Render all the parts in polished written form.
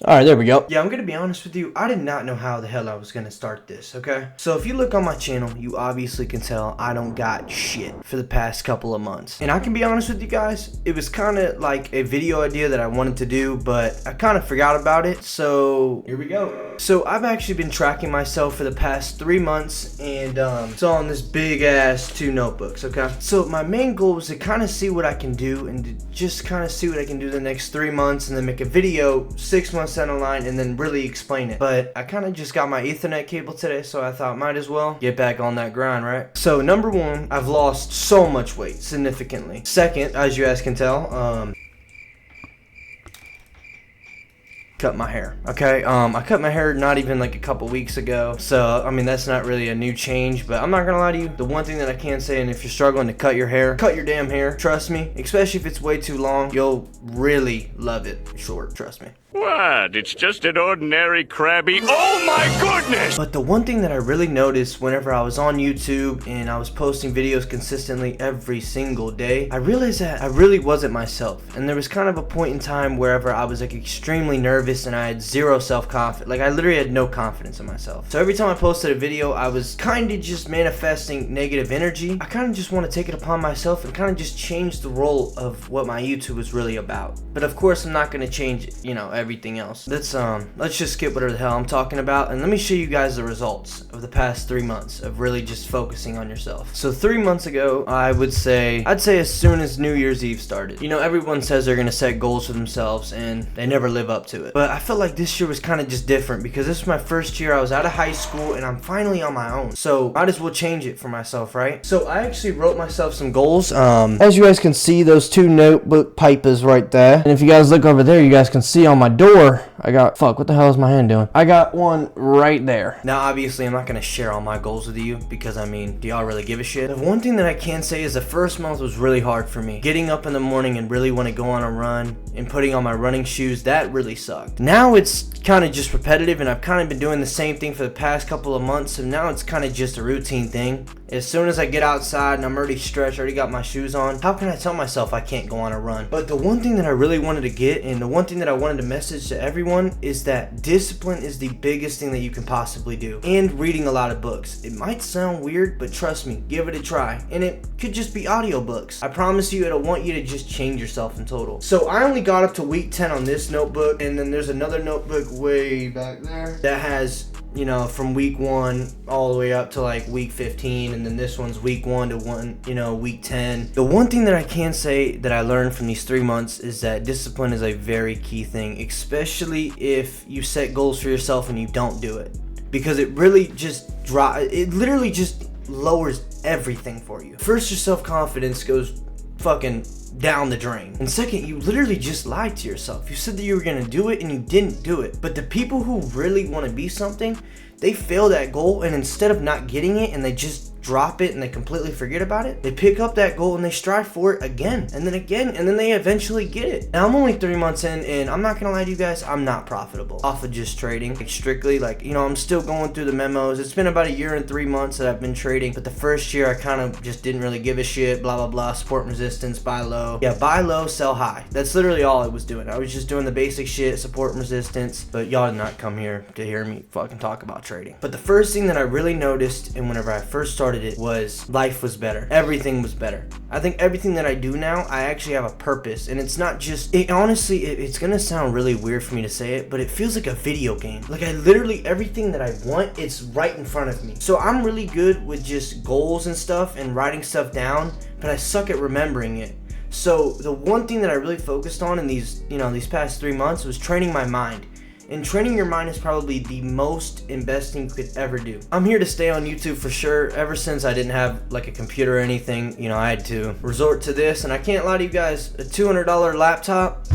Alright, there we go. Yeah, I'm gonna be honest with you, I did not know how the hell I was gonna start this, okay? So if you look on my channel, you obviously can tell I don't got shit for the past couple of months. And I can be honest with you guys, it was kind of like a video idea that I wanted to do, but I kind of forgot about it, so here we go. So I've actually been tracking myself for the past 3 months, and it's all in this big ass 2 notebooks, okay? So my main goal was to kind of see what I can do, and to just kind of see what I can do the next 3 months, and then make a video 6 months down the line, and then really explain it. But I kind of just got my Ethernet cable today, so I thought might as well get back on that grind, right? So number 1, I've lost so much weight, significantly. Second, as you guys can tell, cut my hair, okay? I cut my hair not even like a couple weeks ago, so I mean that's not really a new change, but I'm not gonna lie to you, the one thing that I can say, and if you're struggling to cut your hair, cut your damn hair. Trust me, especially if it's way too long, you'll really love it short, trust me. What? It's just an ordinary crabby. Oh my goodness! But the one thing that I really noticed whenever I was on YouTube and I was posting videos consistently every single day, I realized that I really wasn't myself. And there was kind of a point in time wherever I was like extremely nervous and I had zero self-confidence. Like I literally had no confidence in myself. So every time I posted a video, I was kind of just manifesting negative energy. I kind of just want to take it upon myself and kind of just change the role of what my YouTube was really about. But of course, I'm not going to change, you know, everything else. Let's just skip whatever the hell I'm talking about, and let me show you guys the results of the past 3 months of really just focusing on yourself. So 3 months ago, I'd say as soon as New Year's Eve started. You know, everyone says they're gonna set goals for themselves and they never live up to it. But I felt like this year was kind of just different because this was my first year. I was out of high school and I'm finally on my own. So might as well change it for myself, right? So I actually wrote myself some goals. As you guys can see, those 2 notebook papers right there. And if you guys look over there, you guys can see on my door, I got, what the hell is my hand doing? I got one right there. Now, obviously, I'm not going to share all my goals with you because, I mean, do y'all really give a shit? The one thing that I can say is the first month was really hard for me. Getting up in the morning and really want to go on a run and putting on my running shoes, that really sucked. Now it's kind of just repetitive and I've kind of been doing the same thing for the past couple of months, so now it's kind of just a routine thing. As soon as I get outside and I'm already stretched, already got my shoes on, how can I tell myself I can't go on a run? But the one thing that I really wanted to get, and the one thing that I wanted to message to everyone, is that discipline is the biggest thing that you can possibly do. And reading a lot of books. It might sound weird, but trust me, give it a try. And it could just be audiobooks. I promise you, it'll want you to just change yourself in total. So I only got up to week 10 on this notebook, and then there's another notebook way back there that has, you know, from week 1 all the way up to like week 15, and then this one's week 1 to week 10. The one thing that I can say that I learned from these 3 months is that discipline is a very key thing, especially if you set goals for yourself and you don't do it, because it really just literally just lowers everything for you. First, your self-confidence goes fucking down the drain, and second, you literally just lied to yourself. You said that you were gonna do it and you didn't do it. But the people who really want to be something, they fail that goal, and instead of not getting it and they just drop it and they completely forget about it, they pick up that goal and they strive for it again and then again, and then they eventually get it. Now I'm only 3 months in, and I'm not gonna lie to you guys, I'm not profitable off of just trading. Like strictly, like, you know, I'm still going through the memos. It's been about a year and 3 months that I've been trading, but the first year I kind of just didn't really give a shit, blah blah blah, support and resistance, buy low. Yeah, buy low, sell high. That's literally all I was doing. I was just doing the basic shit, support and resistance, but y'all did not come here to hear me fucking talk about trading. But the first thing that I really noticed, and whenever I first started it, was life was better. Everything was better. I think everything that I do now, I actually have a purpose, and it's not just, honestly, it's gonna sound really weird for me to say it, but it feels like a video game. Like I literally, everything that I want, it's right in front of me. So I'm really good with just goals and stuff and writing stuff down, but I suck at remembering it. So the one thing that I really focused on in these past 3 months was training my mind. And training your mind is probably the most and best thing you could ever do. I'm here to stay on YouTube for sure. Ever since I didn't have like a computer or anything, you know, I had to resort to this. And I can't lie to you guys, a $200 laptop,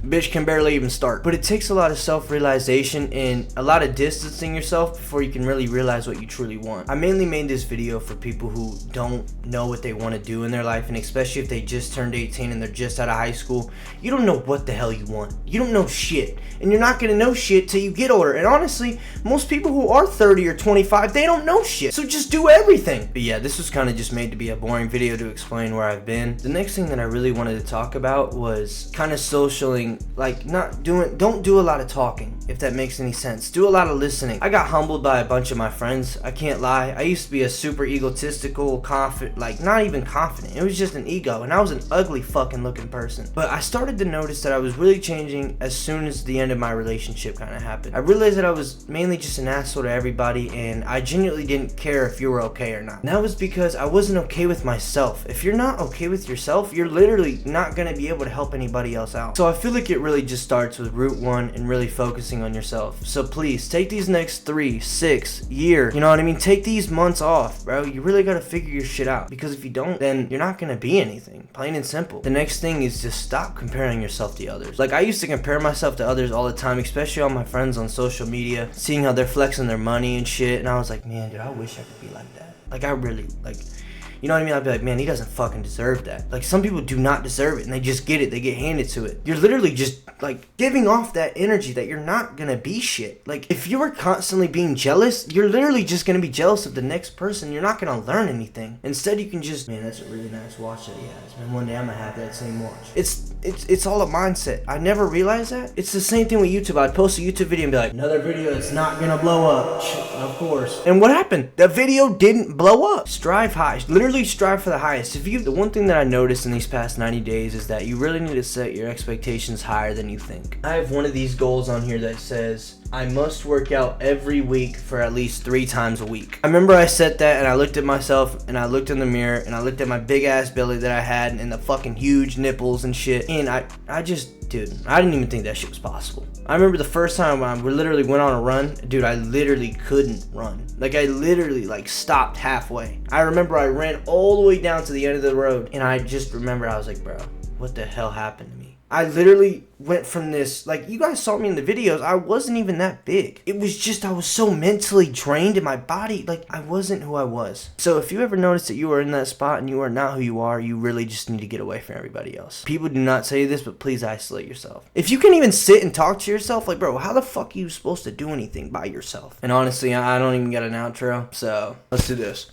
bitch can barely even start. But it takes a lot of self-realization and a lot of distancing yourself before you can really realize what you truly want. I mainly made this video for people who don't know what they want to do in their life, and especially if they just turned 18 and they're just out of high school. You don't know what the hell you want. You don't know shit. And you're not gonna know shit till you get older. And honestly, most people who are 30 or 25, they don't know shit. So just do everything. But yeah, this was kind of just made to be a boring video to explain where I've been. The next thing that I really wanted to talk about was kind of socialing person, like don't do a lot of talking, if that makes any sense. Do a lot of listening. I got humbled by a bunch of my friends. I can't lie. I used to be a super egotistical, confident, like not even confident. It was just an ego, and I was an ugly fucking looking person. But I started to notice that I was really changing as soon as the end of my relationship kind of happened. I realized that I was mainly just an asshole to everybody, and I genuinely didn't care if you were okay or not. And that was because I wasn't okay with myself. If you're not okay with yourself, you're literally not gonna be able to help anybody else out. So I feel like it really just starts with root one and really focusing on yourself. So please take these next 3, 6 year, you know what I mean? Take these months off, bro. You really gotta figure your shit out, because if you don't, then you're not gonna be anything. Plain and simple. The next thing is just stop comparing yourself to others. Like, I used to compare myself to others all the time, especially all my friends on social media, seeing how they're flexing their money and shit, and I was like, man, dude, I wish I could be like that. Like, I really, like, you know what I mean? I'd be like, man, he doesn't fucking deserve that. Like, some people do not deserve it, and they just get it. They get handed to it. You're literally just, like, giving off that energy that you're not gonna be shit. Like, if you are constantly being jealous, you're literally just gonna be jealous of the next person. You're not gonna learn anything. Instead, you can just, man, that's a really nice watch that he has. Man, one day I'm gonna have that same watch. It's all a mindset. I never realized that. It's the same thing with YouTube. I'd post a YouTube video and be like, another video that's not gonna blow up. Of course. And what happened? The video didn't blow up. Strive high. Literally strive for the highest. The one thing that I noticed in these past 90 days is that you really need to set your expectations higher than you think. I have one of these goals on here that says, I must work out every week for at least 3 times a week. I remember I set that, and I looked at myself, and I looked in the mirror, and I looked at my big ass belly that I had, and the fucking huge nipples and shit, and I just, dude, I didn't even think that shit was possible. I remember the first time we literally went on a run, dude, I literally couldn't run. Like, I literally, like, stopped halfway. I remember I ran all the way down to the end of the road, and I just remember I was like, bro, what the hell happened to me? I literally went from this, like, you guys saw me in the videos, I wasn't even that big. It was just, I was so mentally drained in my body, like, I wasn't who I was. So if you ever notice that you are in that spot and you are not who you are, you really just need to get away from everybody else. People do not say this, but please isolate yourself. If you can even sit and talk to yourself, like, bro, how the fuck are you supposed to do anything by yourself? And honestly, I don't even got an outro, so let's do this.